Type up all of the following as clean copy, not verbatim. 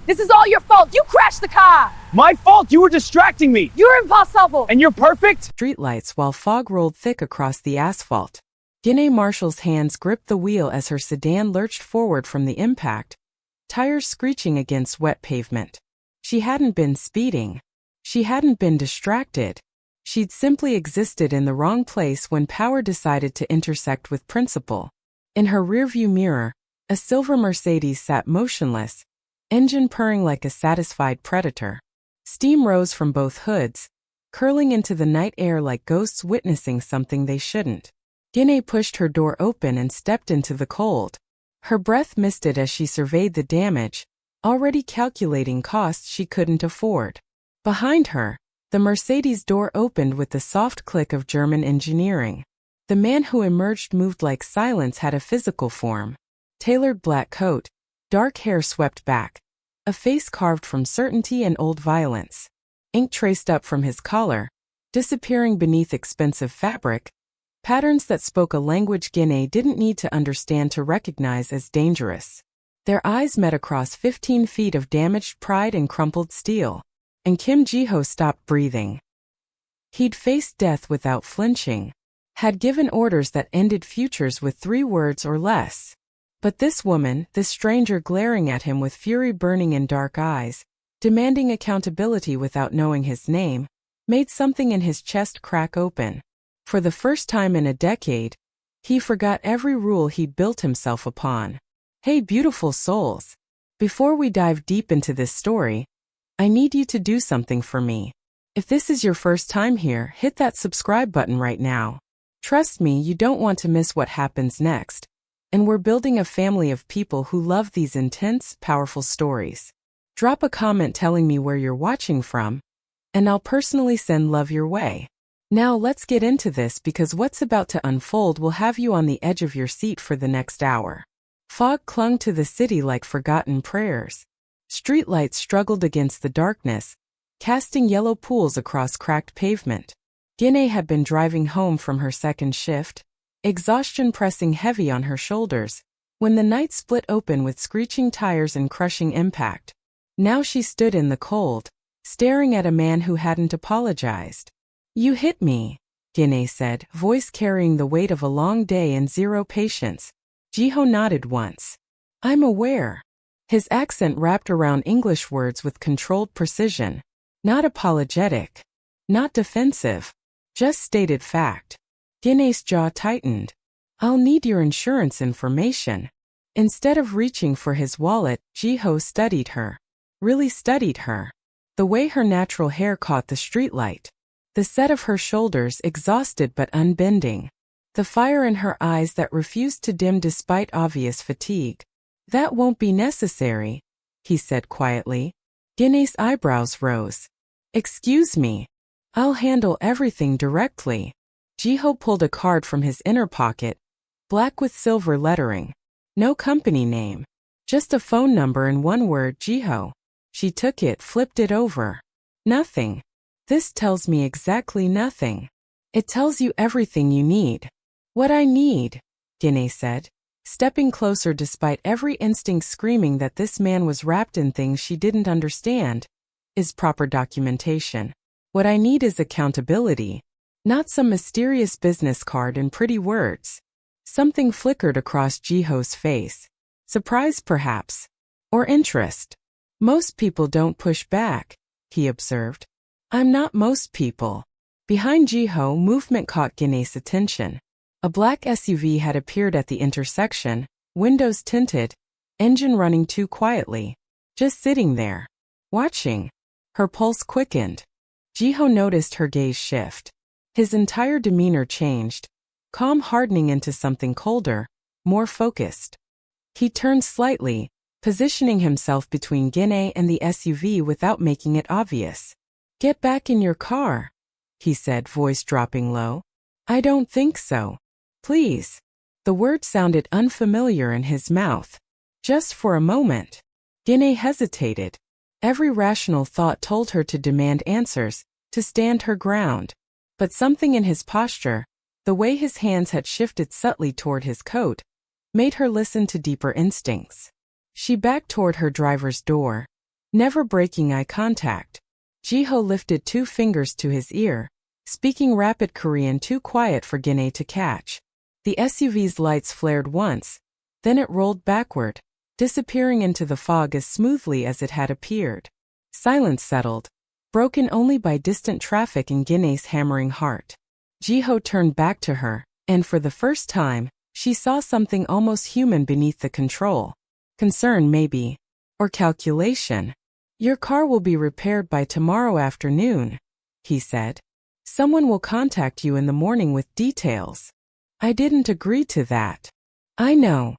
This is all your fault. You crashed the car. My fault! You were distracting me! You're impossible. And you're perfect? Streetlights while fog rolled thick across the asphalt. Ginna Marshall's hands gripped the wheel as her sedan lurched forward from the impact, tires screeching against wet pavement. She hadn't been speeding. She hadn't been distracted. She'd simply existed in the wrong place when power decided to intersect with principle. In her rearview mirror, a silver Mercedes sat motionless, engine purring like a satisfied predator. Steam rose from both hoods, curling into the night air like ghosts witnessing something they shouldn't. Ginna pushed her door open and stepped into the cold. Her breath misted as she surveyed the damage, already calculating costs she couldn't afford. Behind her, the Mercedes door opened with the soft click of German engineering. The man who emerged moved like silence had a physical form. Tailored black coat, dark hair swept back, a face carved from certainty and old violence. Ink traced up from his collar, disappearing beneath expensive fabric, patterns that spoke a language Ginna didn't need to understand to recognize as dangerous. Their eyes met across 15 feet of damaged pride and crumpled steel, and Jiho stopped breathing. He'd faced death without flinching, had given orders that ended futures with 3 words or less. But this woman, this stranger glaring at him with fury burning in dark eyes, demanding accountability without knowing his name, made something in his chest crack open. For the first time in a decade, he forgot every rule he'd built himself upon. Hey beautiful souls, before we dive deep into this story, I need you to do something for me. If this is your first time here, hit that subscribe button right now. Trust me, you don't want to miss what happens next. And we're building a family of people who love these intense, powerful stories. Drop a comment telling me where you're watching from, and I'll personally send love your way. Now let's get into this because what's about to unfold will have you on the edge of your seat for the next hour. Fog clung to the city like forgotten prayers. Streetlights struggled against the darkness, casting yellow pools across cracked pavement. Ginna had been driving home from her second shift, exhaustion pressing heavy on her shoulders, when the night split open with screeching tires and crushing impact. Now she stood in the cold, staring at a man who hadn't apologized. You hit me, Ginna said, voice carrying the weight of a long day and zero patience. Jiho nodded once. I'm aware. His accent wrapped around English words with controlled precision. Not apologetic. Not defensive. Just stated fact. Ginna's jaw tightened. I'll need your insurance information. Instead of reaching for his wallet, Jiho studied her. Really studied her. The way her natural hair caught the streetlight. The set of her shoulders exhausted but unbending. The fire in her eyes that refused to dim despite obvious fatigue. That won't be necessary, he said quietly. Ginna's eyebrows rose. Excuse me. I'll handle everything directly. Jiho pulled a card from his inner pocket, black with silver lettering. No company name. Just a phone number and one word, Jiho. She took it, flipped it over. Nothing. This tells me exactly nothing. It tells you everything you need. What I need, Ginna said, stepping closer despite every instinct screaming that this man was wrapped in things she didn't understand, is proper documentation. What I need is accountability, not some mysterious business card and pretty words. Something flickered across Jiho's face. Surprise perhaps. Or interest. Most people don't push back, he observed. I'm not most people. Behind Jiho, movement caught Ginna's attention. A black SUV had appeared at the intersection, windows tinted, engine running too quietly. Just sitting there. Watching. Her pulse quickened. Jiho noticed her gaze shift. His entire demeanor changed, calm hardening into something colder, more focused. He turned slightly, positioning himself between Ginna and the SUV without making it obvious. Get back in your car, he said, voice dropping low. I don't think so. Please. The word sounded unfamiliar in his mouth. Just for a moment. Ginna hesitated. Every rational thought told her to demand answers, to stand her ground. But something in his posture, the way his hands had shifted subtly toward his coat, made her listen to deeper instincts. She backed toward her driver's door, never breaking eye contact. Jiho lifted 2 fingers to his ear, speaking rapid Korean too quiet for Ginna to catch. The SUV's lights flared once, then it rolled backward, disappearing into the fog as smoothly as it had appeared. Silence settled, broken only by distant traffic and Ginna's hammering heart. Jiho turned back to her, and for the first time, she saw something almost human beneath the control. Concern maybe. Or calculation. Your car will be repaired by tomorrow afternoon, he said. Someone will contact you in the morning with details. I didn't agree to that. I know.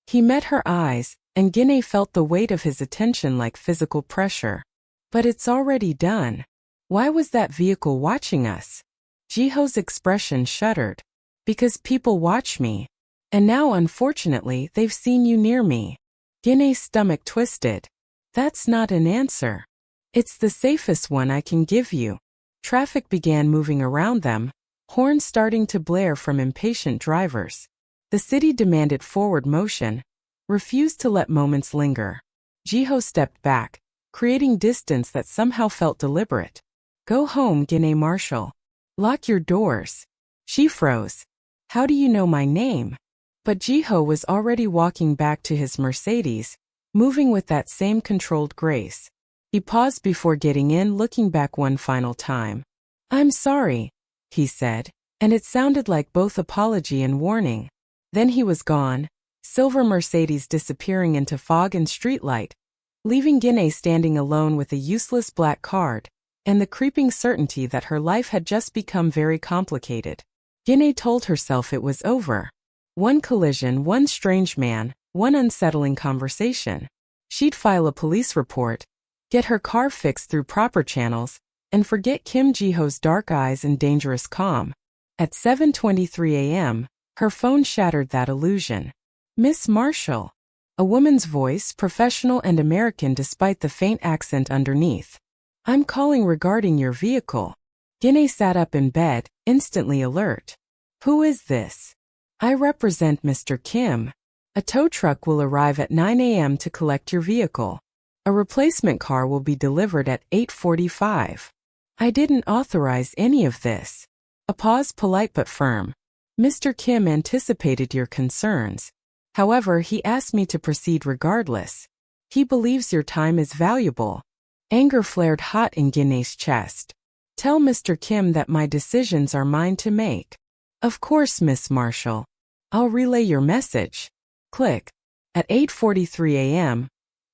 He met her eyes, and Ginna felt the weight of his attention like physical pressure. But it's already done. Why was that vehicle watching us? Jiho's expression shuddered. Because people watch me. And now unfortunately they've seen you near me. Ginna's stomach twisted. That's not an answer. It's the safest one I can give you. Traffic began moving around them, horns starting to blare from impatient drivers. The city demanded forward motion, refused to let moments linger. Jiho stepped back, creating distance that somehow felt deliberate. Go home, Ginna Marshall. Lock your doors. She froze. How do you know my name? But Jiho was already walking back to his Mercedes, moving with that same controlled grace. He paused before getting in, looking back one final time. I'm sorry, he said, and it sounded like both apology and warning. Then he was gone, silver Mercedes disappearing into fog and streetlight, leaving Ginna standing alone with a useless black card, and the creeping certainty that her life had just become very complicated. Ginna told herself it was over. One collision, one strange man, one unsettling conversation. She'd file a police report, get her car fixed through proper channels, and forget Kim Jiho's dark eyes and dangerous calm. At 7:23 a.m., her phone shattered that illusion. Miss Marshall. A woman's voice, professional and American despite the faint accent underneath. I'm calling regarding your vehicle. Ginna sat up in bed, instantly alert. Who is this? I represent Mr. Kim. A tow truck will arrive at 9 a.m. to collect your vehicle. A replacement car will be delivered at 8:45. I didn't authorize any of this. A pause, polite but firm. Mr. Kim anticipated your concerns. However, he asked me to proceed regardless. He believes your time is valuable. Anger flared hot in Ginna's chest. Tell Mr. Kim that my decisions are mine to make. Of course, Miss Marshall. I'll relay your message. Click. At 8:43 a.m.,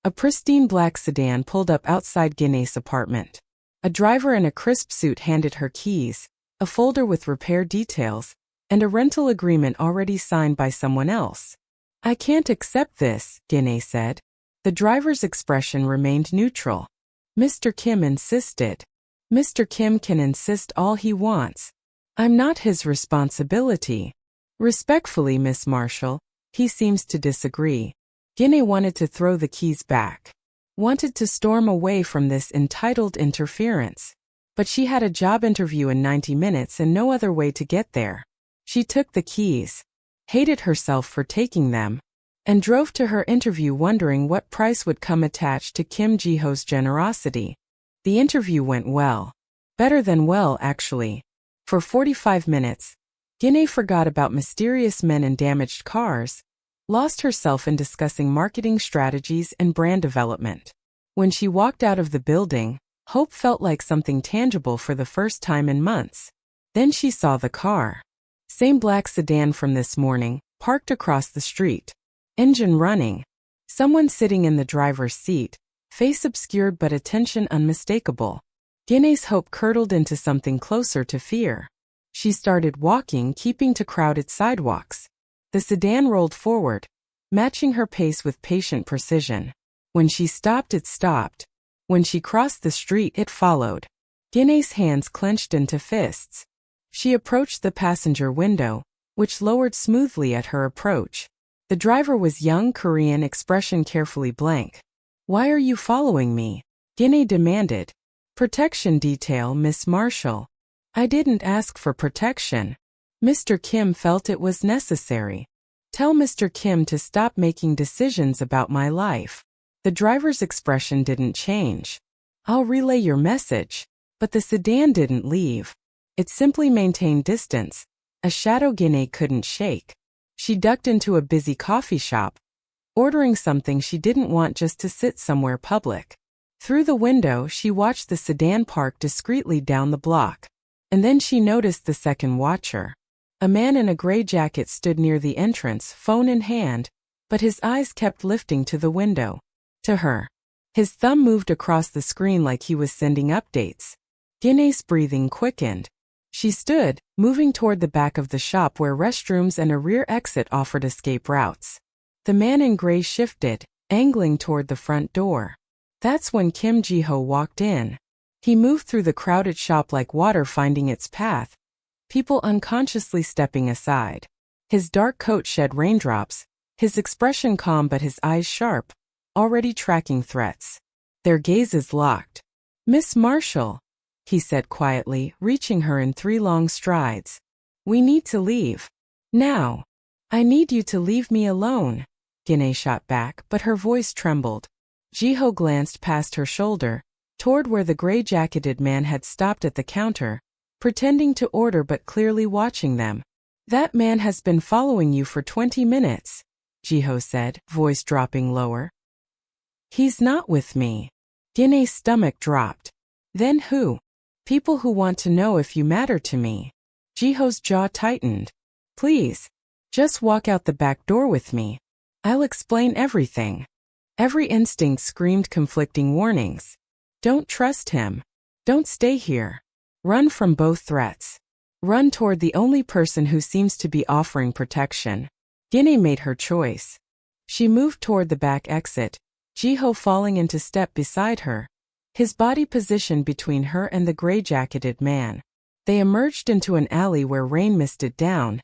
a pristine black sedan pulled up outside Ginna's apartment. A driver in a crisp suit handed her keys, a folder with repair details, and a rental agreement already signed by someone else. I can't accept this, Ginna said. The driver's expression remained neutral. Mr. Kim insisted. Mr. Kim can insist all he wants. I'm not his responsibility. Respectfully, Miss Marshall, he seems to disagree. Ginna wanted to throw the keys back. Wanted to storm away from this entitled interference. But she had a job interview in 90 minutes and no other way to get there. She took the keys, hated herself for taking them, and drove to her interview wondering what price would come attached to Kim Jiho's generosity. The interview went well. Better than well, actually. For 45 minutes, Ginna forgot about mysterious men and damaged cars, lost herself in discussing marketing strategies and brand development. When she walked out of the building, hope felt like something tangible for the first time in months. Then she saw the car. Same black sedan from this morning, parked across the street. Engine running. Someone sitting in the driver's seat, face obscured but attention unmistakable. Ginna's hope curdled into something closer to fear. She started walking, keeping to crowded sidewalks. The sedan rolled forward, matching her pace with patient precision. When she stopped, it stopped. When she crossed the street, it followed. Ginna's hands clenched into fists. She approached the passenger window, which lowered smoothly at her approach. The driver was young, Korean, expression carefully blank. Why are you following me? Ginna demanded. Protection detail, Miss Marshall. I didn't ask for protection. Mr. Kim felt it was necessary. Tell Mr. Kim to stop making decisions about my life. The driver's expression didn't change. "I'll relay your message." But the sedan didn't leave. It simply maintained distance, a shadow Ginna couldn't shake. She ducked into a busy coffee shop, ordering something she didn't want just to sit somewhere public. Through the window, she watched the sedan park discreetly down the block. And then she noticed the second watcher. A man in a gray jacket stood near the entrance, phone in hand, but his eyes kept lifting to the window. To her. His thumb moved across the screen like he was sending updates. Ginna's breathing quickened. She stood, moving toward the back of the shop where restrooms and a rear exit offered escape routes. The man in gray shifted, angling toward the front door. That's when Jiho walked in. He moved through the crowded shop like water finding its path, people unconsciously stepping aside. His dark coat shed raindrops, his expression calm but his eyes sharp, already tracking threats. Their gazes locked. "Miss Marshall," he said quietly, reaching her in 3 long strides. "We need to leave. Now. I need you to leave me alone." Ginna shot back, but her voice trembled. Jiho glanced past her shoulder, toward where the gray-jacketed man had stopped at the counter, pretending to order but clearly watching them. "That man has been following you for 20 minutes, Jiho said, voice dropping lower. "He's not with me." Ginna's stomach dropped. "Then who?" "People who want to know if you matter to me." Jiho's jaw tightened. "Please, just walk out the back door with me. I'll explain everything." Every instinct screamed conflicting warnings. Don't trust him. Don't stay here. Run from both threats. Run toward the only person who seems to be offering protection. Ginna made her choice. She moved toward the back exit, Jiho falling into step beside her, his body positioned between her and the gray-jacketed man. They emerged into an alley where rain misted down,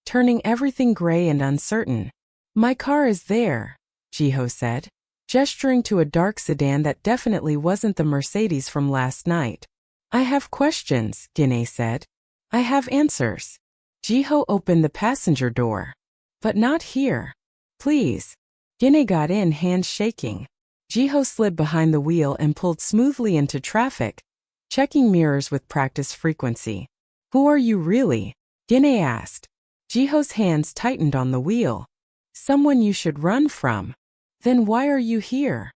turning everything gray and uncertain. "My car is there," Jiho said, gesturing to a dark sedan that definitely wasn't the Mercedes from last night. "I have questions," Ginna said. "I have answers." Jiho opened the passenger door. "But not here. Please." Ginna got in, hands shaking. Jiho slid behind the wheel and pulled smoothly into traffic, checking mirrors with practiced frequency. "Who are you really?" Ginna asked. Jiho's hands tightened on the wheel. "Someone you should run from." "Then why are you here?"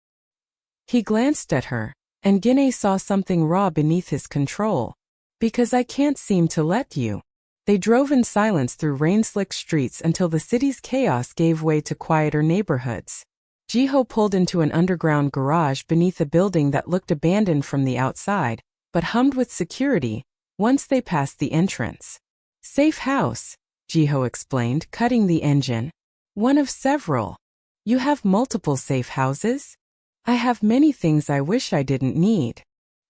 He glanced at her, and Ginna saw something raw beneath his control. "Because I can't seem to let you." They drove in silence through rain-slicked streets until the city's chaos gave way to quieter neighborhoods. Jiho pulled into an underground garage beneath a building that looked abandoned from the outside, but hummed with security once they passed the entrance. "Safe house," Jiho explained, cutting the engine. "One of several. You have multiple safe houses?" "I have many things I wish I didn't need."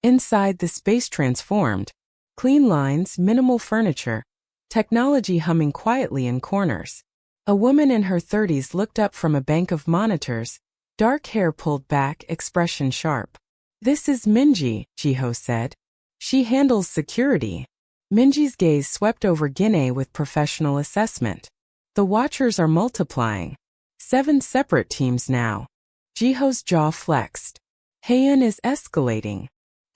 Inside, the space transformed. Clean lines, minimal furniture, technology humming quietly in corners. A woman in her 30s looked up from a bank of monitors, dark hair pulled back, expression sharp. "This is Minji," Jiho said. "She handles security." Minji's gaze swept over Ginna with professional assessment. "The Watchers are multiplying. 7 separate teams now." Jiho's jaw flexed. "Heian is escalating."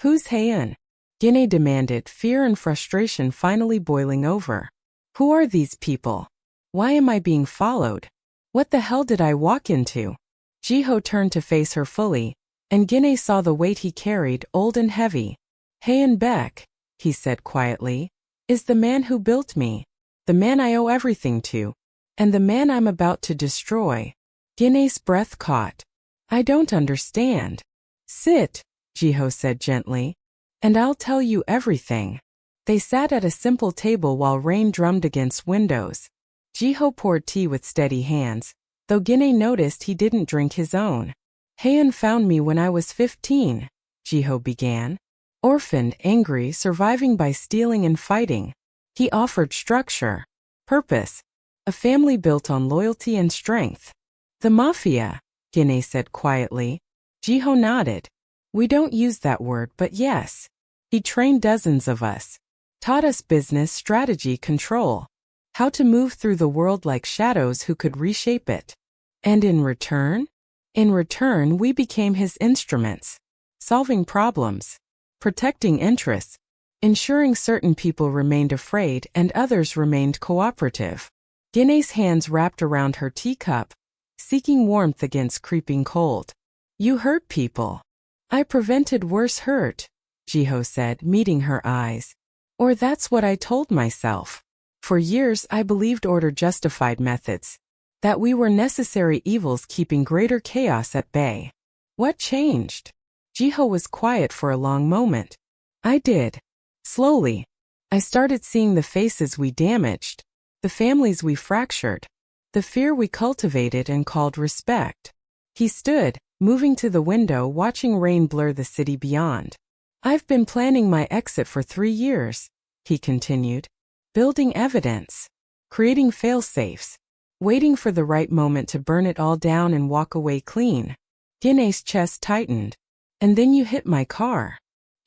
"Who's Heian?" Ginna demanded, fear and frustration finally boiling over. "Who are these people? Why am I being followed? What the hell did I walk into?" Jiho turned to face her fully, and Ginna saw the weight he carried, old and heavy. "Heian Beck," he said quietly, "is the man who built me, the man I owe everything to, and the man I'm about to destroy." Ginna's breath caught. "I don't understand." "Sit," Jiho said gently, "and I'll tell you everything." They sat at a simple table while rain drummed against windows. Jiho poured tea with steady hands, though Ginna noticed he didn't drink his own. "Heian found me when I was 15, Jiho began. "Orphaned, angry, surviving by stealing and fighting. He offered structure, purpose, a family built on loyalty and strength." "The Mafia," Ginna said quietly. Jiho nodded. "We don't use that word, but yes. He trained dozens of us. Taught us business, strategy, control. How to move through the world like shadows who could reshape it." "And in return?" In return, we became his instruments, solving problems, protecting interests, ensuring certain people remained afraid and others remained cooperative. Ginna's hands wrapped around her teacup, seeking warmth against creeping cold. You hurt people. I prevented worse hurt, Jiho said, meeting her eyes. Or that's what I told myself. For years I believed order justified methods, that we were necessary evils keeping greater chaos at bay. What changed? Jiho was quiet for a long moment. I did. Slowly. I started seeing the faces we damaged, the families we fractured, the fear we cultivated and called respect. He stood, moving to the window, watching rain blur the city beyond. I've been planning my exit for 3 years, he continued. Building evidence, creating fail-safes, waiting for the right moment to burn it all down and walk away clean. Ginna's chest tightened. And then you hit my car.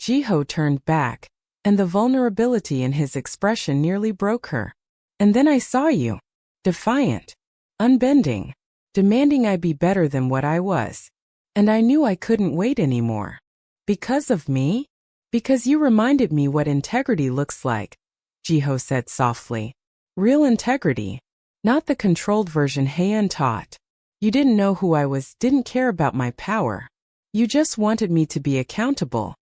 Jiho turned back, and the vulnerability in his expression nearly broke her. And then I saw you. Defiant. Unbending. Demanding I be better than what I was. And I knew I couldn't wait anymore. Because of me? Because you reminded me what integrity looks like, Jiho said softly. Real integrity. Not the controlled version Heian taught. You didn't know who I was, didn't care about my power. You just wanted me to be accountable.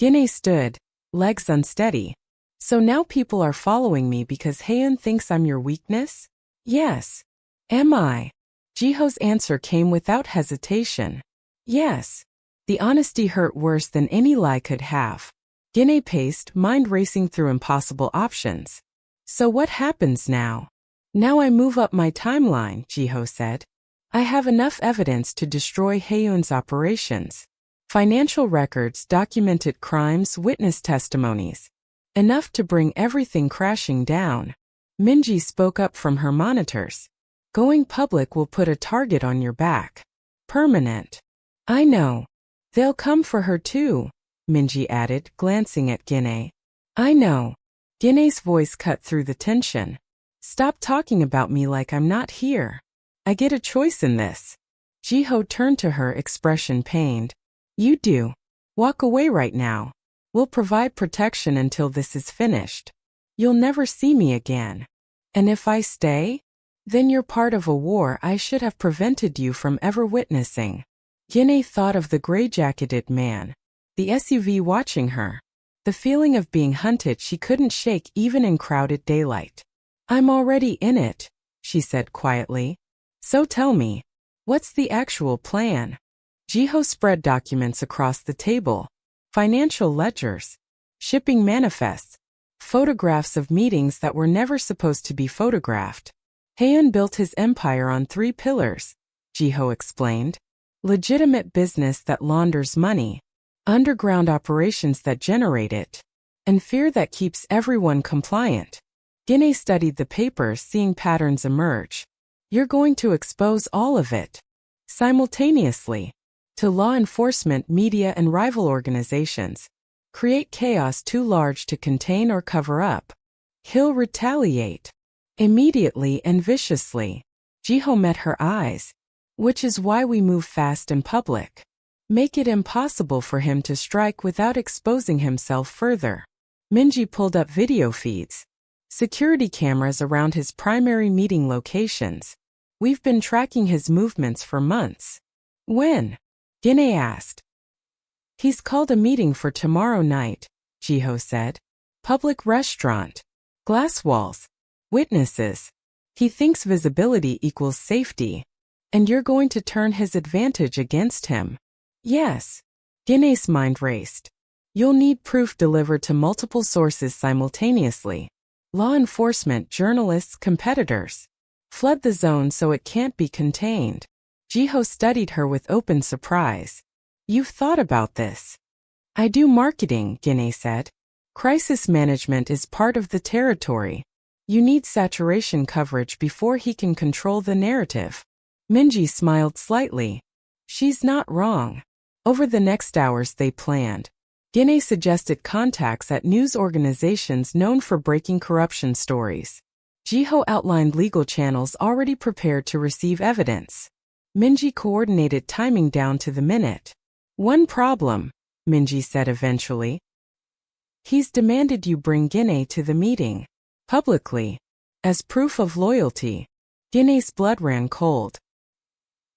Ginna stood, legs unsteady. So now people are following me because Heian thinks I'm your weakness? Yes. Am I? Jiho's answer came without hesitation. Yes. The honesty hurt worse than any lie could have. Ginna paced, mind racing through impossible options. So what happens now? Now I move up my timeline, Jiho said. I have enough evidence to destroy Heiyun's operations. Financial records, documented crimes, witness testimonies. Enough to bring everything crashing down. Minji spoke up from her monitors. Going public will put a target on your back. Permanent. I know. They'll come for her too, Minji added, glancing at Ginna. I know. Ginna's voice cut through the tension. Stop talking about me like I'm not here. I get a choice in this. Jiho turned to her, expression pained. You do. Walk away right now. We'll provide protection until this is finished. You'll never see me again. And if I stay? Then you're part of a war I should have prevented you from ever witnessing. Ginna thought of the gray-jacketed man, the SUV watching her, the feeling of being hunted she couldn't shake even in crowded daylight. I'm already in it, she said quietly. So tell me, what's the actual plan? Jiho spread documents across the table. Financial ledgers, shipping manifests, photographs of meetings that were never supposed to be photographed. Heian built his empire on 3 pillars, Jiho explained. Legitimate business that launders money, underground operations that generate it, and fear that keeps everyone compliant. Ginna studied the papers, seeing patterns emerge. You're going to expose all of it. Simultaneously. To law enforcement, media, and rival organizations. Create chaos too large to contain or cover up. He'll retaliate. Immediately and viciously. Jiho met her eyes. Which is why we move fast in public. Make it impossible for him to strike without exposing himself further. Minji pulled up video feeds. Security cameras around his primary meeting locations. We've been tracking his movements for months. When? Ginna asked. He's called a meeting for tomorrow night, Jiho said. Public restaurant. Glass walls. Witnesses. He thinks visibility equals safety. And you're going to turn his advantage against him. Yes. Ginna's mind raced. You'll need proof delivered to multiple sources simultaneously. Law enforcement, journalists, competitors. Flood the zone so it can't be contained. Jiho studied her with open surprise. You've thought about this. I do marketing, Ginna said. Crisis management is part of the territory. You need saturation coverage before he can control the narrative. Minji smiled slightly. She's not wrong. Over the next hours they planned. Ginna suggested contacts at news organizations known for breaking corruption stories. Jiho outlined legal channels already prepared to receive evidence. Minji coordinated timing down to the minute. One problem, Minji said eventually. He's demanded you bring Ginna to the meeting. Publicly. As proof of loyalty. Ginna's blood ran cold.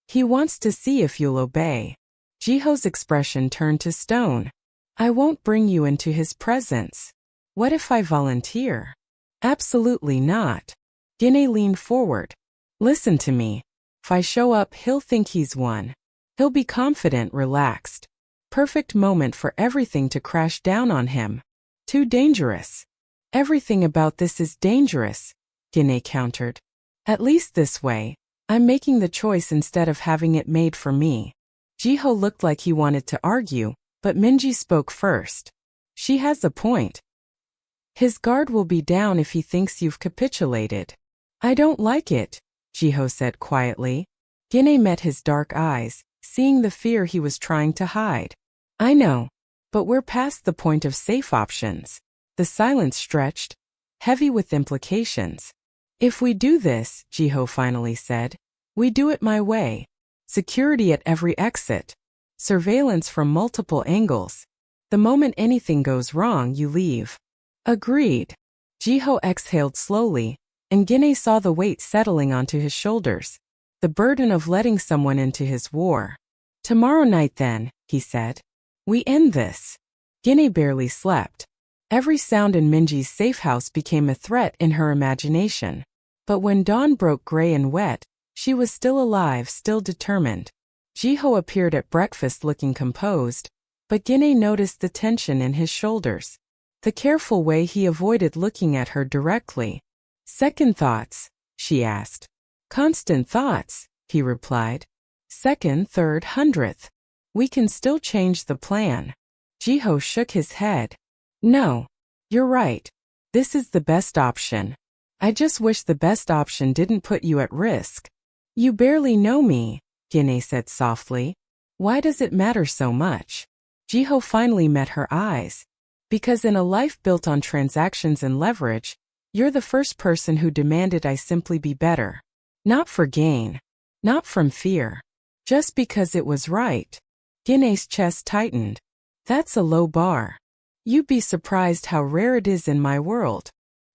He wants to see if you'll obey. Jiho's expression turned to stone. I won't bring you into his presence. What if I volunteer? Absolutely not. Ginna leaned forward. Listen to me. If I show up, he'll think he's won. He'll be confident, relaxed. Perfect moment for everything to crash down on him. Too dangerous. Everything about this is dangerous, Ginna countered. At least this way, I'm making the choice instead of having it made for me. Jiho looked like he wanted to argue, but Minji spoke first. She has a point. His guard will be down if he thinks you've capitulated. I don't like it, Jiho said quietly. Ginna met his dark eyes, seeing the fear he was trying to hide. I know, but we're past the point of safe options. The silence stretched, heavy with implications. If we do this, Jiho finally said, we do it my way. Security at every exit. Surveillance from multiple angles. The moment anything goes wrong, you leave. Agreed. Jiho exhaled slowly, and Ginna saw the weight settling onto his shoulders. The burden of letting someone into his war. Tomorrow night then, he said. We end this. Ginna barely slept. Every sound in Minji's safe house became a threat in her imagination. But when dawn broke gray and wet, she was still alive, still determined. Jiho appeared at breakfast looking composed, but Ginna noticed the tension in his shoulders. The careful way he avoided looking at her directly. Second thoughts, she asked. Constant thoughts, he replied. Second, third, 100th. We can still change the plan. Jiho shook his head. No. You're right. This is the best option. I just wish the best option didn't put you at risk. You barely know me, Ginna said softly. Why does it matter so much? Jiho finally met her eyes. Because in a life built on transactions and leverage, you're the first person who demanded I simply be better. Not for gain. Not from fear. Just because it was right. Ginna's chest tightened. That's a low bar. You'd be surprised how rare it is in my world.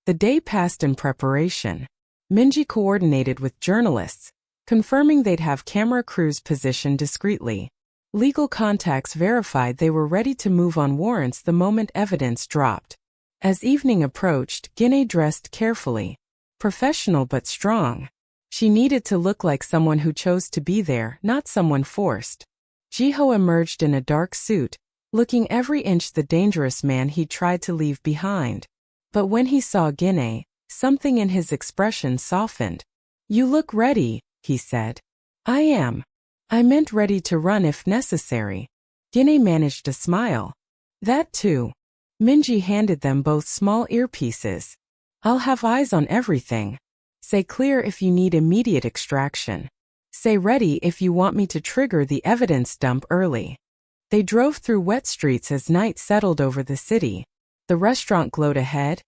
The day passed in preparation. Minji coordinated with journalists, confirming they'd have camera crews positioned discreetly. Legal contacts verified they were ready to move on warrants the moment evidence dropped. As evening approached, Ginna dressed carefully. Professional but strong. She needed to look like someone who chose to be there, not someone forced. Jiho emerged in a dark suit, looking every inch the dangerous man he tried to leave behind. But when he saw Ginna, something in his expression softened. You look ready, he said. I am. I meant ready to run if necessary. Ginna managed a smile. That too. Minji handed them both small earpieces. I'll have eyes on everything. Say clear if you need immediate extraction. Say ready if you want me to trigger the evidence dump early. They drove through wet streets as night settled over the city. The restaurant glowed ahead,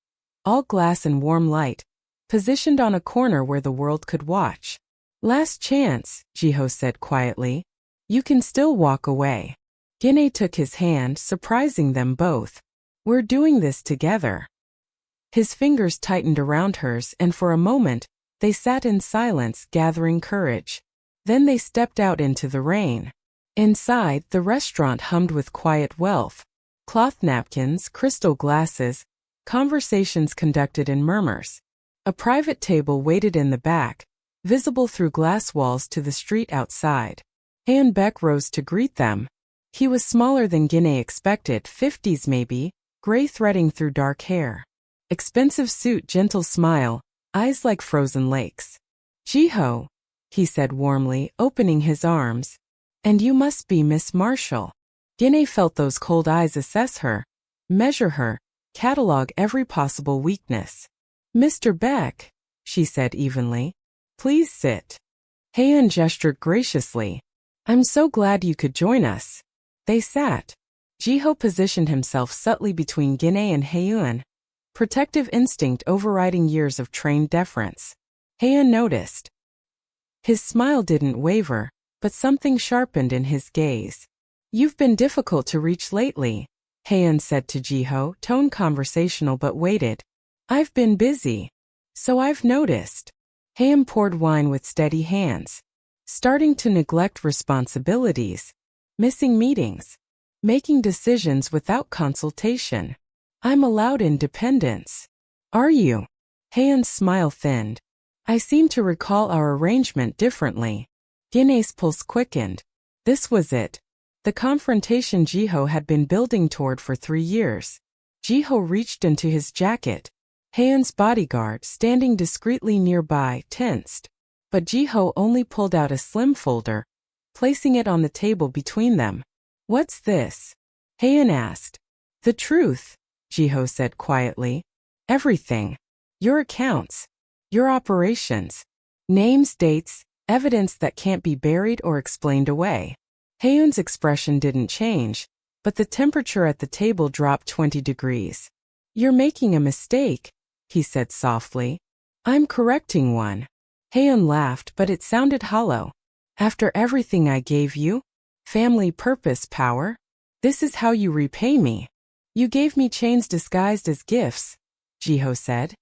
all glass and warm light, positioned on a corner where the world could watch. Last chance, Jiho said quietly. You can still walk away. Ginna took his hand, surprising them both. We're doing this together. His fingers tightened around hers, and for a moment, they sat in silence, gathering courage. Then they stepped out into the rain. Inside, the restaurant hummed with quiet wealth. Cloth napkins, crystal glasses, conversations conducted in murmurs. A private table waited in the back, visible through glass walls to the street outside. Haeun Baek rose to greet them. He was smaller than Ginna expected, 50s maybe, gray threading through dark hair. Expensive suit, gentle smile, eyes like frozen lakes. Jiho, he said warmly, opening his arms. And you must be Miss Marshall. Ginna felt those cold eyes assess her, measure her, catalog every possible weakness. Mr. Baek, she said evenly. Please sit. Haeun gestured graciously. I'm so glad you could join us. They sat. Jiho positioned himself subtly between Ginna and Haeun, protective instinct overriding years of trained deference. Haeun noticed. His smile didn't waver, but something sharpened in his gaze. You've been difficult to reach lately, Heian said to Jiho, tone conversational but waited. I've been busy. So I've noticed. Heian poured wine with steady hands. Starting to neglect responsibilities. Missing meetings. Making decisions without consultation. I'm allowed independence. Are you? Heian's smile thinned. I seem to recall our arrangement differently. Ginna's pulse quickened. This was it. The confrontation Jiho had been building toward for 3 years. Jiho reached into his jacket. Heian's bodyguard, standing discreetly nearby, tensed. But Jiho only pulled out a slim folder, placing it on the table between them. What's this? Heian asked. The truth, Jiho said quietly. Everything. Your accounts. Your operations. Names, dates, evidence that can't be buried or explained away. Heian's expression didn't change, but the temperature at the table dropped 20 degrees. You're making a mistake, he said softly. I'm correcting one. Heian laughed, but it sounded hollow. After everything I gave you? Family, purpose, power? This is how you repay me. You gave me chains disguised as gifts, Jiho said.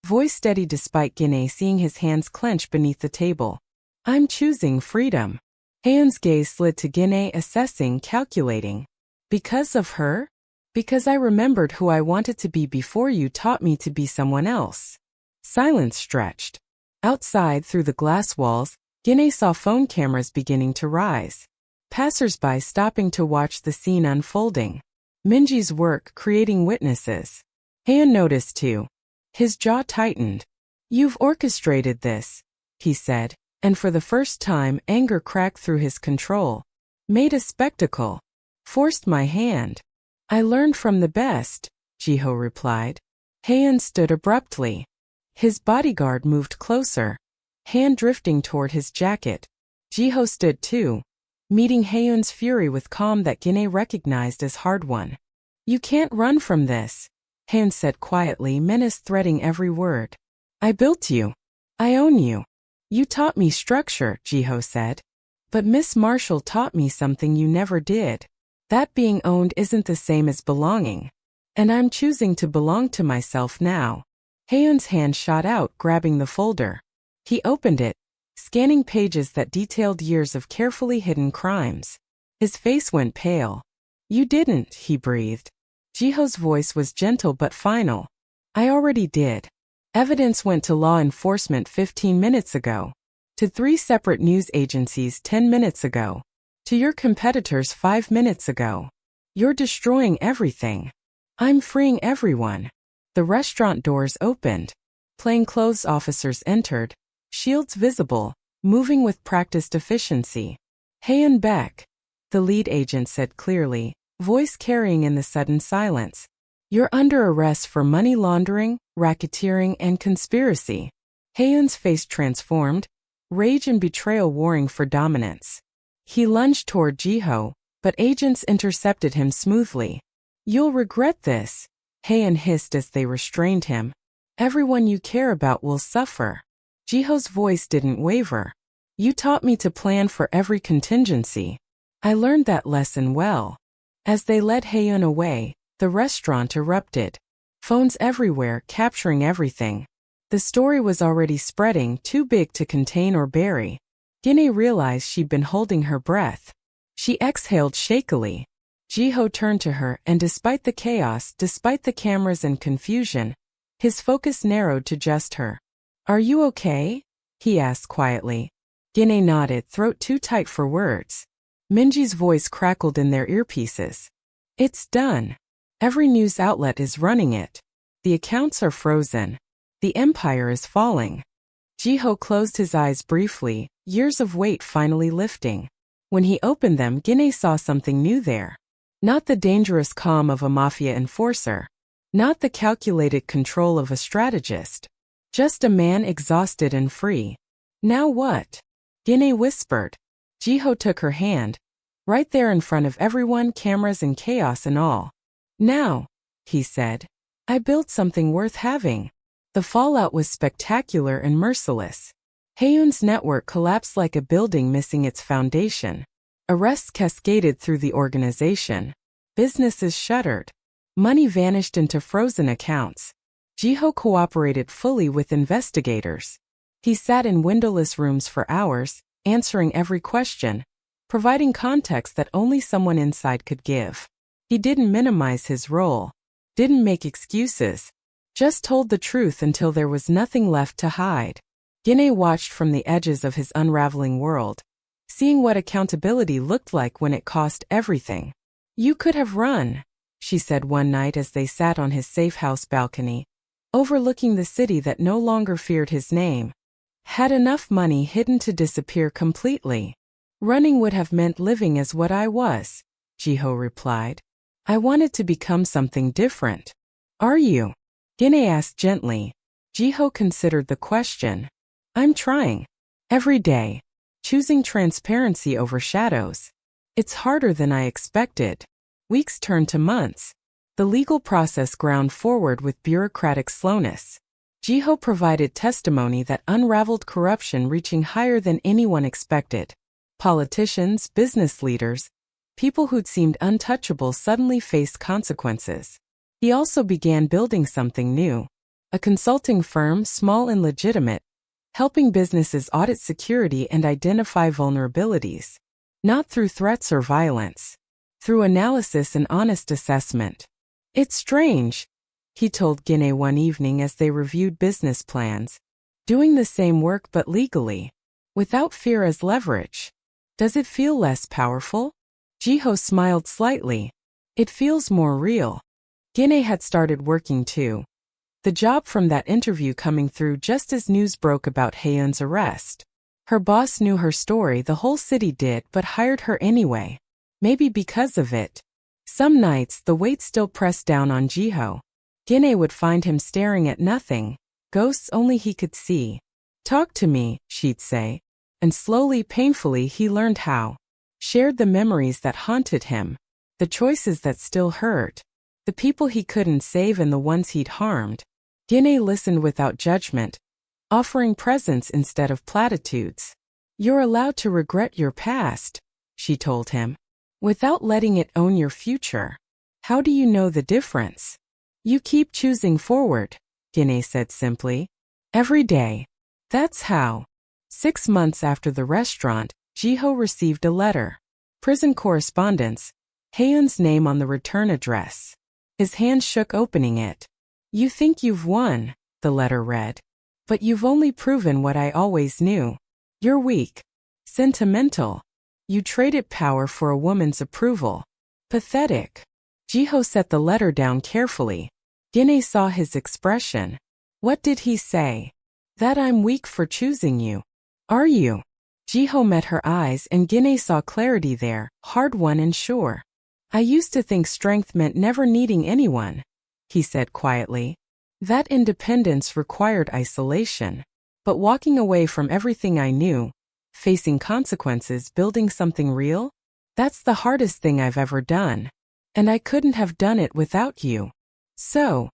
Voice steady despite Ginna seeing his hands clench beneath the table. I'm choosing freedom. Heian's gaze slid to Ginna, assessing, calculating. Because of her? Because I remembered who I wanted to be before you taught me to be someone else. Silence stretched. Outside, through the glass walls, Ginna saw phone cameras beginning to rise. Passers-by stopping to watch the scene unfolding. Minji's work creating witnesses. Heian noticed too. His jaw tightened. You've orchestrated this, he said, and for the first time anger cracked through his control. Made a spectacle. Forced my hand. I learned from the best, Jiho replied. Heian stood abruptly. His bodyguard moved closer, hand drifting toward his jacket. Jiho stood too, meeting Heian's fury with calm that Ginna recognized as hard-won. You can't run from this, Heian said quietly, menace threading every word. I built you. I own you. You taught me structure, Jiho said. But Miss Marshall taught me something you never did. That being owned isn't the same as belonging. And I'm choosing to belong to myself now. Heian's hand shot out, grabbing the folder. He opened it, scanning pages that detailed years of carefully hidden crimes. His face went pale. You didn't, he breathed. Jiho's voice was gentle but final. I already did. Evidence went to law enforcement 15 minutes ago. To 3 separate news agencies 10 minutes ago. To your competitors 5 minutes ago. You're destroying everything. I'm freeing everyone. The restaurant doors opened. Plainclothes officers entered, shields visible, moving with practiced efficiency. Heian Beck, the lead agent said clearly, voice carrying in the sudden silence. You're under arrest for money laundering, racketeering, and conspiracy. Heian's face transformed, rage and betrayal warring for dominance. He lunged toward Jiho, but agents intercepted him smoothly. You'll regret this, Heian hissed as they restrained him. Everyone you care about will suffer. Jiho's voice didn't waver. You taught me to plan for every contingency. I learned that lesson well. As they led Heian away, the restaurant erupted. Phones everywhere, capturing everything. The story was already spreading, too big to contain or bury. Ginna realized she'd been holding her breath. She exhaled shakily. Jiho turned to her, and despite the chaos, despite the cameras and confusion, his focus narrowed to just her. Are you okay? He asked quietly. Ginna nodded, throat too tight for words. Minji's voice crackled in their earpieces. It's done. Every news outlet is running it. The accounts are frozen. The empire is falling. Jiho closed his eyes briefly, years of weight finally lifting. When he opened them, Ginna saw something new there. Not the dangerous calm of a mafia enforcer. Not the calculated control of a strategist. Just a man exhausted and free. Now what? Ginna whispered. Jiho took her hand. Right there in front of everyone, cameras and chaos and all. Now, he said. I built something worth having. The fallout was spectacular and merciless. Haeun's network collapsed like a building missing its foundation. Arrests cascaded through the organization. Businesses shuttered. Money vanished into frozen accounts. Jiho cooperated fully with investigators. He sat in windowless rooms for hours, answering every question, providing context that only someone inside could give. He didn't minimize his role, didn't make excuses, just told the truth until there was nothing left to hide. Ginna watched from the edges of his unraveling world, seeing what accountability looked like when it cost everything. "You could have run," she said one night as they sat on his safe house balcony, overlooking the city that no longer feared his name. "Had enough money hidden to disappear completely. Running would have meant living as what I was," Jiho replied. "I wanted to become something different." "Are you?" Ginna asked gently. Jiho considered the question. "I'm trying. Every day. Choosing transparency over shadows. It's harder than I expected." Weeks turned to months. The legal process ground forward with bureaucratic slowness. Jiho provided testimony that unraveled corruption reaching higher than anyone expected. Politicians, business leaders, people who'd seemed untouchable suddenly faced consequences. He also began building something new. A consulting firm, small and legitimate, helping businesses audit security and identify vulnerabilities. Not through threats or violence. Through analysis and honest assessment. "It's strange," he told Ginna one evening as they reviewed business plans. "Doing the same work but legally. Without fear as leverage. Does it feel less powerful?" Jiho smiled slightly. "It feels more real." Ginna had started working too. The job from that interview coming through just as news broke about Haeun's arrest. Her boss knew her story, the whole city did, but hired her anyway. Maybe because of it. Some nights, the weight still pressed down on Jiho. Ginna would find him staring at nothing, ghosts only he could see. "Talk to me," she'd say. And slowly, painfully, he learned how. Shared the memories that haunted him. The choices that still hurt. The people he couldn't save and the ones he'd harmed. Ginna listened without judgment, offering presence instead of platitudes. "You're allowed to regret your past," she told him, "without letting it own your future. How do you know the difference?" "You keep choosing forward," Ginna said simply. "Every day. That's how." 6 months after the restaurant, Jiho received a letter. Prison correspondence. Haeun's name on the return address. His hand shook opening it. "You think you've won," the letter read. "But you've only proven what I always knew. You're weak. Sentimental. You traded power for a woman's approval. Pathetic." Jiho set the letter down carefully. Ginna saw his expression. "What did he say?" "That I'm weak for choosing you." "Are you?" Jiho met her eyes and Ginna saw clarity there, hard-won and sure. "I used to think strength meant never needing anyone," he said quietly. "That independence required isolation. But walking away from everything I knew, facing consequences, building something real, that's the hardest thing I've ever done. And I couldn't have done it without you. So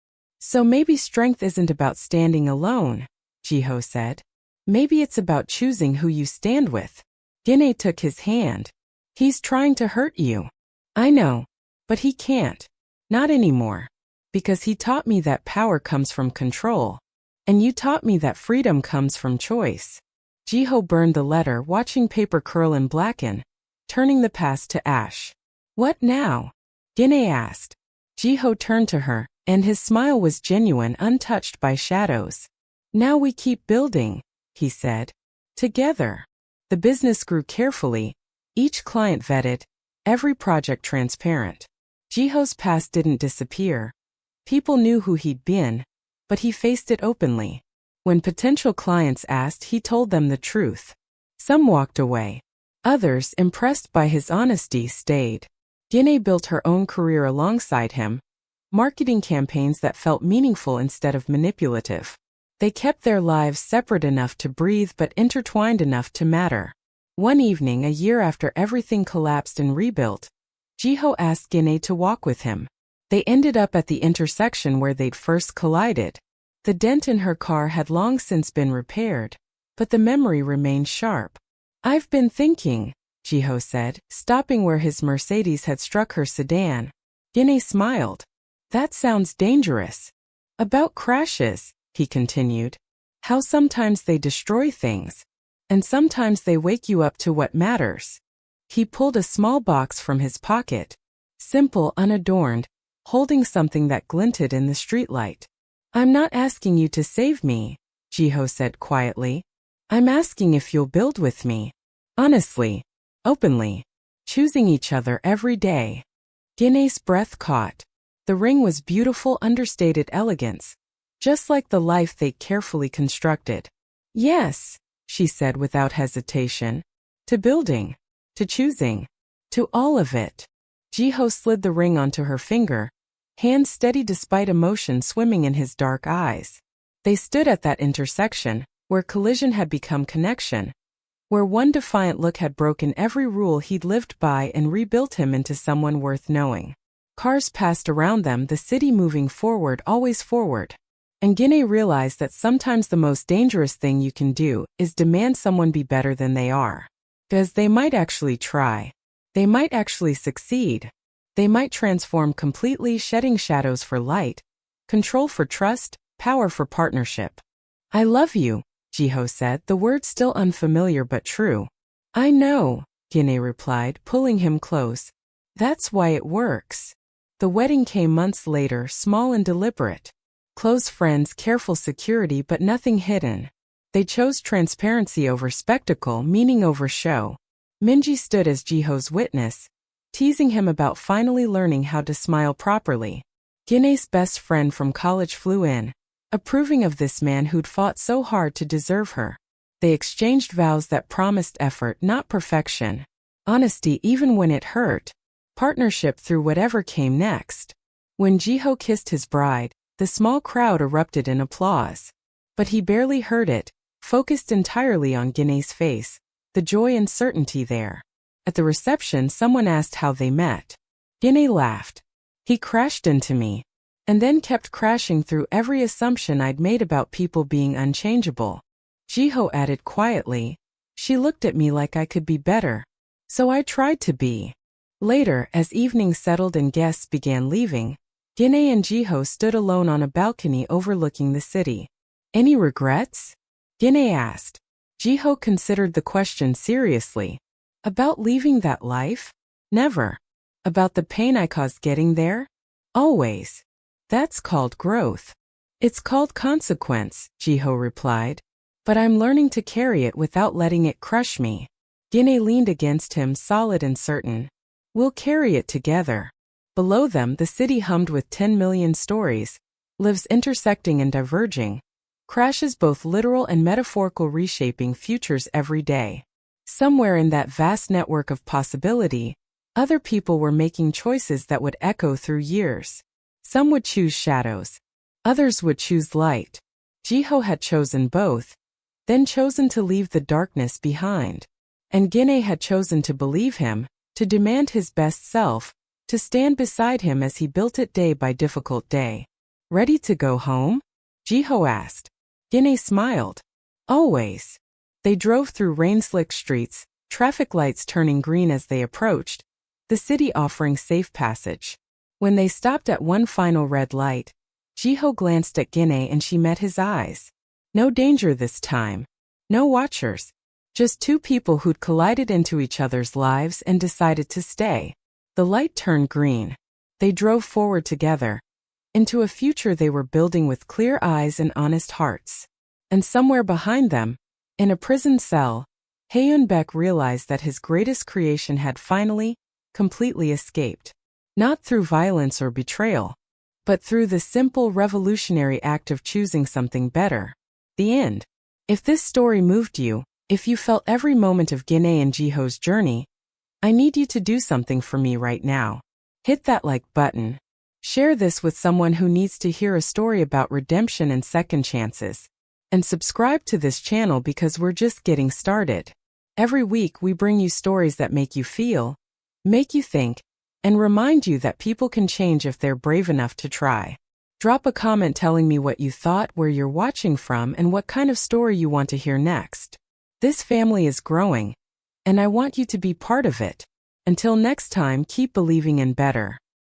maybe strength isn't about standing alone," Jiho said. "Maybe it's about choosing who you stand with." Ginna took his hand. "He's trying to hurt you." "I know. But he can't. Not anymore. Because he taught me that power comes from control. And you taught me that freedom comes from choice." Jiho burned the letter, watching paper curl and blacken, turning the past to ash. "What now?" Ginna asked. Jiho turned to her, and his smile was genuine, untouched by shadows. "Now we keep building," he said. "Together." The business grew carefully, each client vetted, every project transparent. Jiho's past didn't disappear. People knew who he'd been, but he faced it openly. When potential clients asked, he told them the truth. Some walked away. Others, impressed by his honesty, stayed. Ginna built her own career alongside him, marketing campaigns that felt meaningful instead of manipulative. They kept their lives separate enough to breathe but intertwined enough to matter. One evening, a year after everything collapsed and rebuilt, Jiho asked Ginna to walk with him. They ended up at the intersection where they'd first collided. The dent in her car had long since been repaired. but the memory remained sharp. I've been thinking, Jiho said, stopping where his Mercedes had struck her sedan. Ginna smiled. That sounds dangerous. About crashes, he continued. How sometimes they destroy things, and sometimes they wake you up to what matters. He pulled a small box from his pocket, simple, unadorned, holding something that glinted in the streetlight. I'm not asking you to save me, Jiho said quietly. I'm asking if you'll build with me. Honestly, openly, choosing each other every day. Ginna's breath caught. The ring was beautiful, understated elegance, just like the life they'd carefully constructed. Yes, she said without hesitation. To building, to choosing, to all of it. Jiho slid the ring onto her finger, hand steady despite emotion swimming in his dark eyes. They stood at that intersection, where collision had become connection, where one defiant look had broken every rule he'd lived by and rebuilt him into someone worth knowing. Cars passed around them, the city moving forward, always forward. And Ginna realized that sometimes the most dangerous thing you can do is demand someone be better than they are. Because they might actually try. They might actually succeed. They might transform completely, shedding shadows for light, control for trust, power for partnership. I love you, Jiho said, the words still unfamiliar but true. I know, Ginna replied, pulling him close. That's why it works. The wedding came months later, small and deliberate. Close friends, careful security, but nothing hidden. They chose transparency over spectacle, meaning over show. Minji stood as Jiho's witness, teasing him about finally learning how to smile properly. Ginna's best friend from college flew in, approving of this man who'd fought so hard to deserve her. They exchanged vows that promised effort, not perfection. Honesty even when it hurt. Partnership through whatever came next. When Jiho kissed his bride, the small crowd erupted in applause. But he barely heard it, focused entirely on Ginna's face, the joy and certainty there. At the reception, someone asked how they met. Ginna laughed. He crashed into me, and then kept crashing through every assumption I'd made about people being unchangeable. Jiho added quietly, she looked at me like I could be better. So I tried to be. Later, as evening settled and guests began leaving, Ginna and Jiho stood alone on a balcony overlooking the city. Any regrets? Ginna asked. Jiho considered the question seriously. About leaving that life? Never. About the pain I caused getting there? Always. That's called growth. It's called consequence, Jiho replied. But I'm learning to carry it without letting it crush me. Ginna leaned against him, solid and certain. We'll carry it together. Below them, the city hummed with 10 million stories, lives intersecting and diverging, crashes both literal and metaphorical, reshaping futures every day. Somewhere in that vast network of possibility, other people were making choices that would echo through years. Some would choose shadows. Others would choose light. Jiho had chosen both, then chosen to leave the darkness behind. And Ginna had chosen to believe him, to demand his best self, to stand beside him as he built it day by difficult day. Ready to go home? Jiho asked. Ginna smiled. Always. They drove through rain-slicked streets, traffic lights turning green as they approached, the city offering safe passage. When they stopped at one final red light, Jiho glanced at Ginna and she met his eyes. No danger this time. No watchers. Just two people who'd collided into each other's lives and decided to stay. The light turned green. They drove forward together, into a future they were building with clear eyes and honest hearts. And somewhere behind them, in a prison cell, Hyun-baek realized that his greatest creation had finally, completely escaped. Not through violence or betrayal, but through the simple revolutionary act of choosing something better. The end. If this story moved you, if you felt every moment of Ginna and Jiho's journey, I need you to do something for me right now. Hit that like button. Share this with someone who needs to hear a story about redemption and second chances. And subscribe to this channel because we're just getting started. Every week we bring you stories that make you feel, make you think, and remind you that people can change if they're brave enough to try. Drop a comment telling me what you thought, where you're watching from, and what kind of story you want to hear next. This family is growing, and I want you to be part of it. Until next time, keep believing in better.